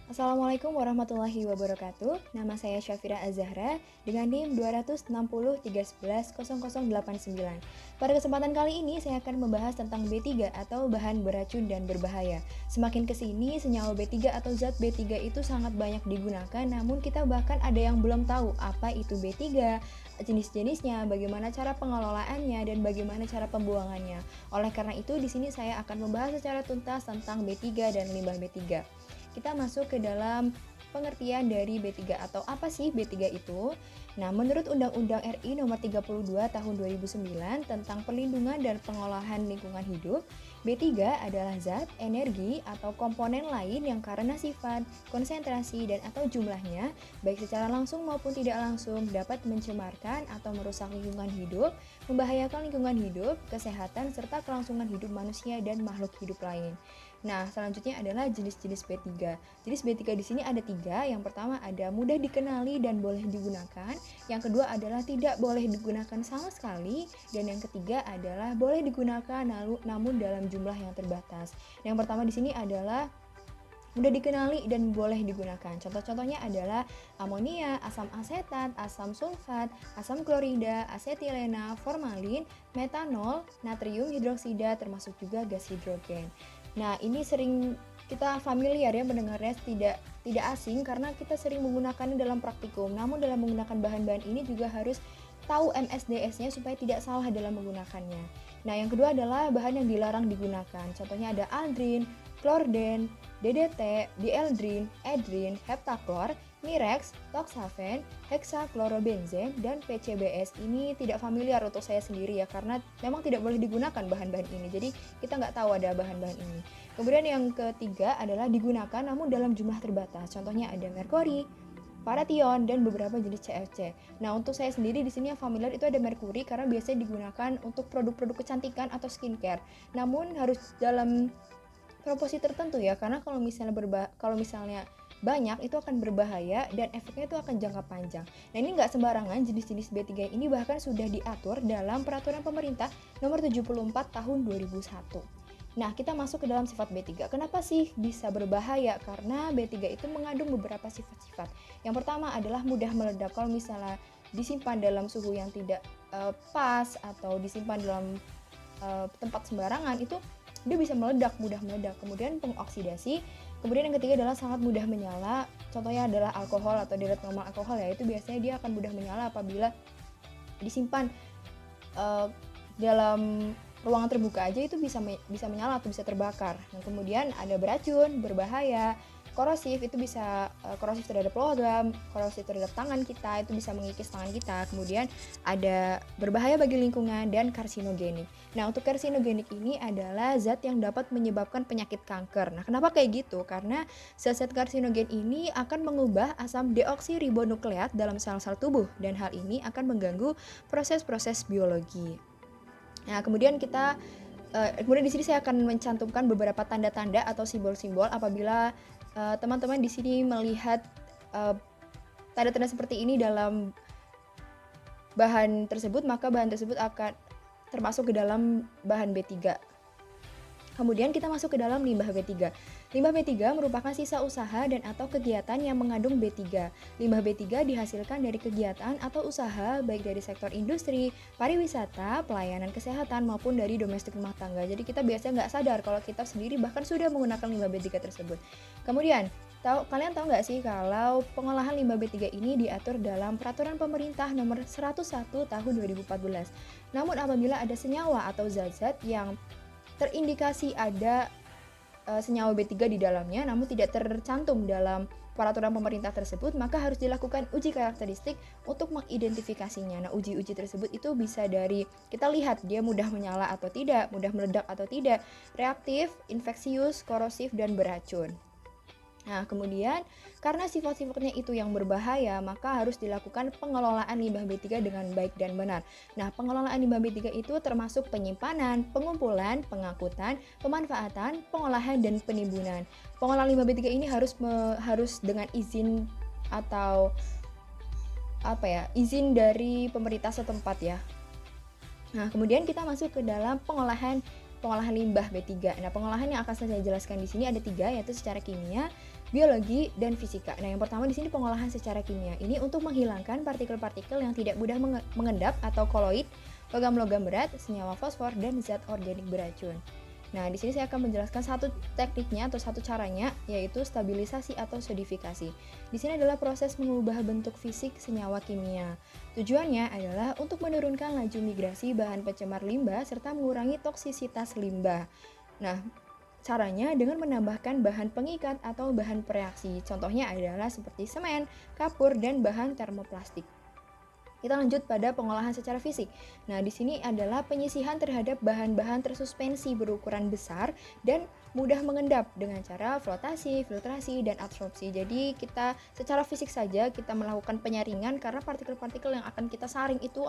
Assalamualaikum warahmatullahi wabarakatuh. Nama saya Syafira Azahra dengan NIM 26031100089. Pada kesempatan kali ini saya akan membahas tentang B3 atau bahan beracun dan berbahaya. Semakin kesini senyawa B3 atau zat B3 itu sangat banyak digunakan, namun kita bahkan ada yang belum tahu apa itu B3, jenis-jenisnya, bagaimana cara pengelolaannya, dan bagaimana cara pembuangannya. Oleh karena itu, di sini saya akan membahas secara tuntas tentang B3 dan limbah B3. Kita masuk ke dalam pengertian dari B3 atau apa sih B3 itu? Nah, menurut Undang-Undang RI Nomor 32 Tahun 2009 tentang Perlindungan dan Pengolahan Lingkungan Hidup, B3 adalah zat, energi, atau komponen lain yang karena sifat, konsentrasi, dan atau jumlahnya, baik secara langsung maupun tidak langsung, dapat mencemarkan atau merusak lingkungan hidup, membahayakan lingkungan hidup, kesehatan, serta kelangsungan hidup manusia dan makhluk hidup lain. Nah, selanjutnya adalah jenis-jenis B3. Jenis B3 di sini ada 3. Yang pertama ada mudah dikenali dan boleh digunakan. Yang kedua adalah tidak boleh digunakan sama sekali. Dan yang ketiga adalah boleh digunakan namun dalam jumlah yang terbatas. Yang pertama di sini adalah mudah dikenali dan boleh digunakan. Contoh-contohnya adalah amonia, asam asetat, asam sulfat, asam klorida, asetilena, formalin, metanol, natrium hidroksida, termasuk juga gas hidrogen. Nah, ini sering kita familiar ya mendengarnya, tidak asing karena kita sering menggunakannya dalam praktikum. Namun dalam menggunakan bahan-bahan ini juga harus tahu MSDS-nya supaya tidak salah dalam menggunakannya. Nah, yang kedua adalah bahan yang dilarang digunakan. Contohnya ada aldrin, klorden, DDT, dieldrin, edrin, heptaklor, mirex, toxafen, hexaklorobenzen, dan PCBS. Ini tidak familiar untuk saya sendiri ya, karena memang tidak boleh digunakan bahan-bahan ini. Jadi kita nggak tahu ada bahan-bahan ini. Kemudian yang ketiga adalah digunakan namun dalam jumlah terbatas. Contohnya ada merkuri, paration, dan beberapa jenis CFC. Nah, untuk saya sendiri di sini yang familiar itu ada merkuri karena biasanya digunakan untuk produk-produk kecantikan atau skincare. Namun harus dalam proporsi tertentu ya, karena kalau misalnya banyak itu akan berbahaya dan efeknya itu akan jangka panjang. Nah, ini nggak sembarangan, jenis-jenis B3 ini bahkan sudah diatur dalam peraturan pemerintah nomor 74 tahun 2001. Nah, kita masuk ke dalam sifat B3. Kenapa sih bisa berbahaya? Karena B3 itu mengandung beberapa sifat-sifat. Yang pertama adalah mudah meledak. Kalau misalnya disimpan dalam suhu yang tidak pas atau disimpan dalam tempat sembarangan, itu dia bisa mudah meledak. Kemudian pengoksidasi. Kemudian yang ketiga adalah sangat mudah menyala. Contohnya adalah alkohol atau deret normal alkohol ya. Itu biasanya dia akan mudah menyala apabila disimpan dalam ruangan terbuka aja, itu bisa menyala atau bisa terbakar. Nah, kemudian ada beracun, berbahaya, korosif, itu bisa korosif terhadap logam, korosif terhadap tangan kita, itu bisa mengikis tangan kita. Kemudian ada berbahaya bagi lingkungan dan karsinogenik. Nah, untuk karsinogenik ini adalah zat yang dapat menyebabkan penyakit kanker. Nah, kenapa kayak gitu? Karena zat-zat karsinogen ini akan mengubah asam deoksiribonukleat dalam sel-sel tubuh dan hal ini akan mengganggu proses-proses biologi. Nah, kemudian di sini saya akan mencantumkan beberapa tanda-tanda atau simbol-simbol apabila teman-teman di sini melihat tanda-tanda seperti ini dalam bahan tersebut, maka bahan tersebut akan termasuk ke dalam bahan B3. Kemudian kita masuk ke dalam limbah B3. Limbah B3 merupakan sisa usaha dan atau kegiatan yang mengandung B3. Limbah B3 dihasilkan dari kegiatan atau usaha baik dari sektor industri, pariwisata, pelayanan kesehatan maupun dari domestik rumah tangga. Jadi kita biasanya nggak sadar kalau kita sendiri bahkan sudah menggunakan limbah B3 tersebut. Kemudian, kalian tahu nggak sih kalau pengolahan limbah B3 ini diatur dalam Peraturan Pemerintah Nomor 101 Tahun 2014. Namun apabila ada senyawa atau zat-zat yang terindikasi ada senyawa B3 di dalamnya namun tidak tercantum dalam peraturan pemerintah tersebut, maka harus dilakukan uji karakteristik untuk mengidentifikasinya. Nah, uji-uji tersebut itu bisa dari kita lihat dia mudah menyala atau tidak, mudah meledak atau tidak, reaktif, infeksius, korosif, dan beracun. Nah, kemudian karena sifat-sifatnya itu yang berbahaya, maka harus dilakukan pengelolaan limbah B3 dengan baik dan benar. Nah, pengelolaan limbah B3 itu termasuk penyimpanan, pengumpulan, pengangkutan, pemanfaatan, pengolahan, dan penimbunan. Pengolahan limbah B3 ini harus dengan izin atau izin dari pemerintah setempat ya. Nah, kemudian kita masuk ke dalam pengolahan limbah B3. Nah, pengolahan yang akan saya jelaskan di sini ada 3, yaitu secara kimia, biologi, dan fisika. Nah, yang pertama di sini pengolahan secara kimia. Ini untuk menghilangkan partikel-partikel yang tidak mudah mengendap atau koloid, logam-logam berat, senyawa fosfor, dan zat organik beracun. Nah, di sini saya akan menjelaskan satu tekniknya atau satu caranya, yaitu stabilisasi atau solidifikasi. Di sini adalah proses mengubah bentuk fisik senyawa kimia. Tujuannya adalah untuk menurunkan laju migrasi bahan pencemar limbah serta mengurangi toksisitas limbah. Nah, caranya dengan menambahkan bahan pengikat atau bahan pereaksi. Contohnya adalah seperti semen, kapur, dan bahan termoplastik. Kita lanjut pada pengolahan secara fisik. Nah, di sini adalah penyisihan terhadap bahan-bahan tersuspensi berukuran besar dan mudah mengendap dengan cara flotasi, filtrasi, dan absorpsi. Jadi, kita secara fisik saja kita melakukan penyaringan karena partikel-partikel yang akan kita saring itu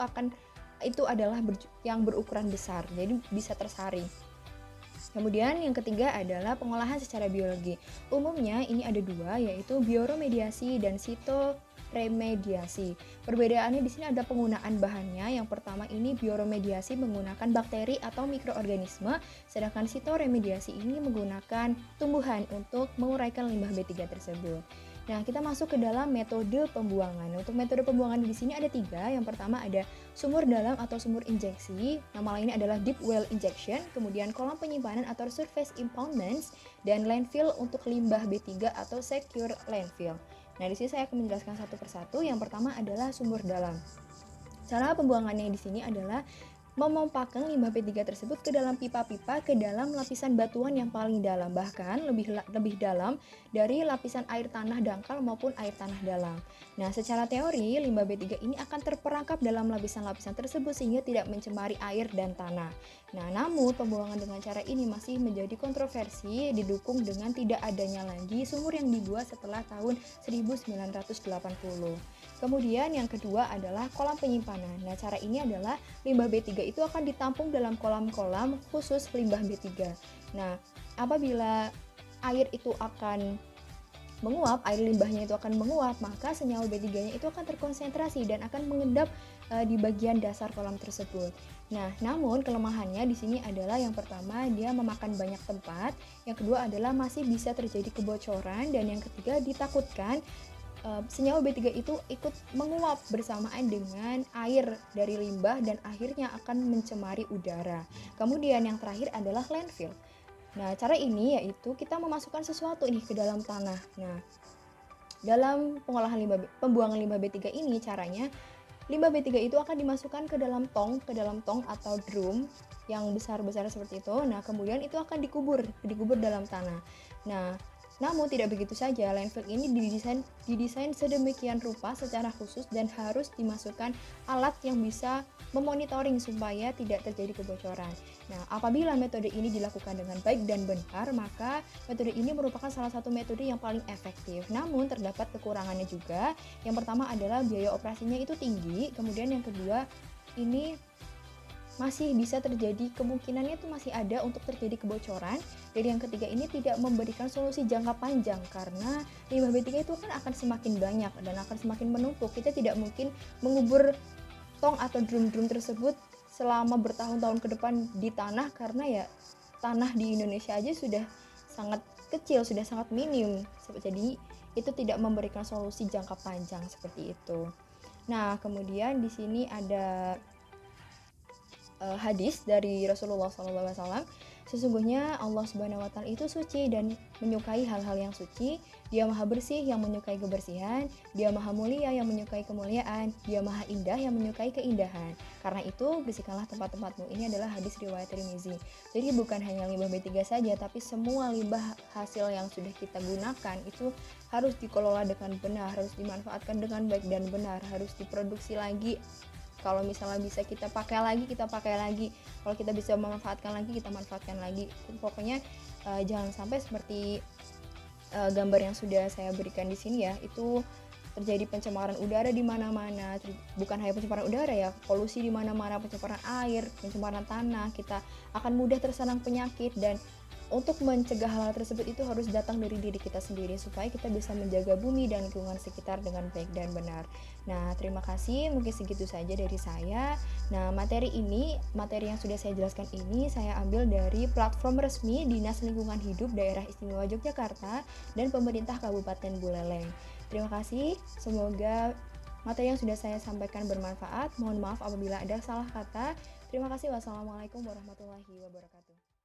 adalah yang berukuran besar. Jadi, bisa tersaring. Kemudian yang ketiga adalah pengolahan secara biologi. Umumnya ini ada dua, yaitu bioremediasi dan sitoremediasi. Perbedaannya di sini ada penggunaan bahannya. Yang pertama ini bioremediasi menggunakan bakteri atau mikroorganisme, sedangkan sitoremediasi ini menggunakan tumbuhan untuk menguraikan limbah B3 tersebut. Nah, kita masuk ke dalam metode pembuangan. Untuk metode pembuangan di sini ada 3. Yang pertama ada sumur dalam atau sumur injeksi. Nama lainnya adalah deep well injection. Kemudian kolam penyimpanan atau surface impoundments, dan landfill untuk limbah B3 atau secure landfill. Nah, di sini saya akan menjelaskan satu persatu. Yang pertama adalah sumur dalam. Cara pembuangannya di sini adalah memompahkan limbah B3 tersebut ke dalam pipa-pipa ke dalam lapisan batuan yang paling dalam, bahkan lebih dalam dari lapisan air tanah dangkal maupun air tanah dalam. Nah, secara teori limbah B3 ini akan terperangkap dalam lapisan-lapisan tersebut sehingga tidak mencemari air dan tanah. Nah, namun pembuangan dengan cara ini masih menjadi kontroversi, didukung dengan tidak adanya lagi sumur yang dibuat setelah tahun 1980. Kemudian yang kedua adalah kolam penyimpanan. Nah, cara ini adalah limbah B3 itu akan ditampung dalam kolam-kolam khusus limbah B3. Nah, apabila air itu akan menguap, air limbahnya itu akan menguap, maka senyawa B3-nya itu akan terkonsentrasi dan akan mengendap di bagian dasar kolam tersebut. Nah, namun kelemahannya di sini adalah yang pertama dia memakan banyak tempat, yang kedua adalah masih bisa terjadi kebocoran, dan yang ketiga ditakutkan senyawa B3 itu ikut menguap bersamaan dengan air dari limbah dan akhirnya akan mencemari udara. Kemudian yang terakhir adalah landfill. Nah, cara ini yaitu kita memasukkan sesuatu ini ke dalam tanah. Nah, dalam pembuangan limbah B3 ini caranya limbah B3 itu akan dimasukkan ke dalam tong atau drum yang besar-besar seperti itu. Nah, kemudian itu akan dikubur dalam tanah. Nah, namun tidak begitu saja, landfill ini didesain sedemikian rupa secara khusus dan harus dimasukkan alat yang bisa memonitoring supaya tidak terjadi kebocoran. Nah, apabila metode ini dilakukan dengan baik dan benar, maka metode ini merupakan salah satu metode yang paling efektif. Namun terdapat kekurangannya juga. Yang pertama adalah biaya operasinya itu tinggi, kemudian yang kedua ini masih bisa terjadi, kemungkinannya itu masih ada untuk terjadi kebocoran. Dan yang ketiga ini tidak memberikan solusi jangka panjang karena limbah B3 itu akan semakin banyak dan akan semakin menumpuk. Kita tidak mungkin mengubur tong atau drum-drum tersebut selama bertahun-tahun ke depan di tanah, karena ya tanah di Indonesia aja sudah sangat kecil, sudah sangat minim. Jadi itu tidak memberikan solusi jangka panjang seperti itu. Nah, kemudian di sini ada hadis dari Rasulullah SAW. Sesungguhnya Allah Subhanahu wa Ta'ala itu suci dan menyukai hal-hal yang suci. Dia maha bersih yang menyukai kebersihan, dia maha mulia yang menyukai kemuliaan, dia maha indah yang menyukai keindahan. Karena itu bersihkanlah tempat-tempatmu. Ini adalah hadis riwayat Tirmizi. Jadi bukan hanya limbah B3 saja, tapi semua limbah hasil yang sudah kita gunakan itu harus dikelola dengan benar, harus dimanfaatkan dengan baik dan benar, harus diproduksi lagi. Kalau misalnya bisa kita pakai lagi. Kalau kita bisa memanfaatkan lagi, kita manfaatkan lagi. Pokoknya jangan sampai seperti gambar yang sudah saya berikan di sini ya, itu terjadi pencemaran udara di mana-mana. Bukan hanya pencemaran udara ya, polusi di mana-mana, pencemaran air, pencemaran tanah. Kita akan mudah terserang penyakit dan Untuk mencegah hal-hal tersebut itu harus datang dari diri kita sendiri supaya kita bisa menjaga bumi dan lingkungan sekitar dengan baik dan benar. Nah, terima kasih, mungkin segitu saja dari saya. Nah, materi yang sudah saya jelaskan ini saya ambil dari platform resmi Dinas Lingkungan Hidup Daerah Istimewa Yogyakarta dan pemerintah Kabupaten Buleleng. Terima kasih, semoga materi yang sudah saya sampaikan bermanfaat. Mohon maaf apabila ada salah kata. Terima kasih. Wassalamualaikum warahmatullahi wabarakatuh.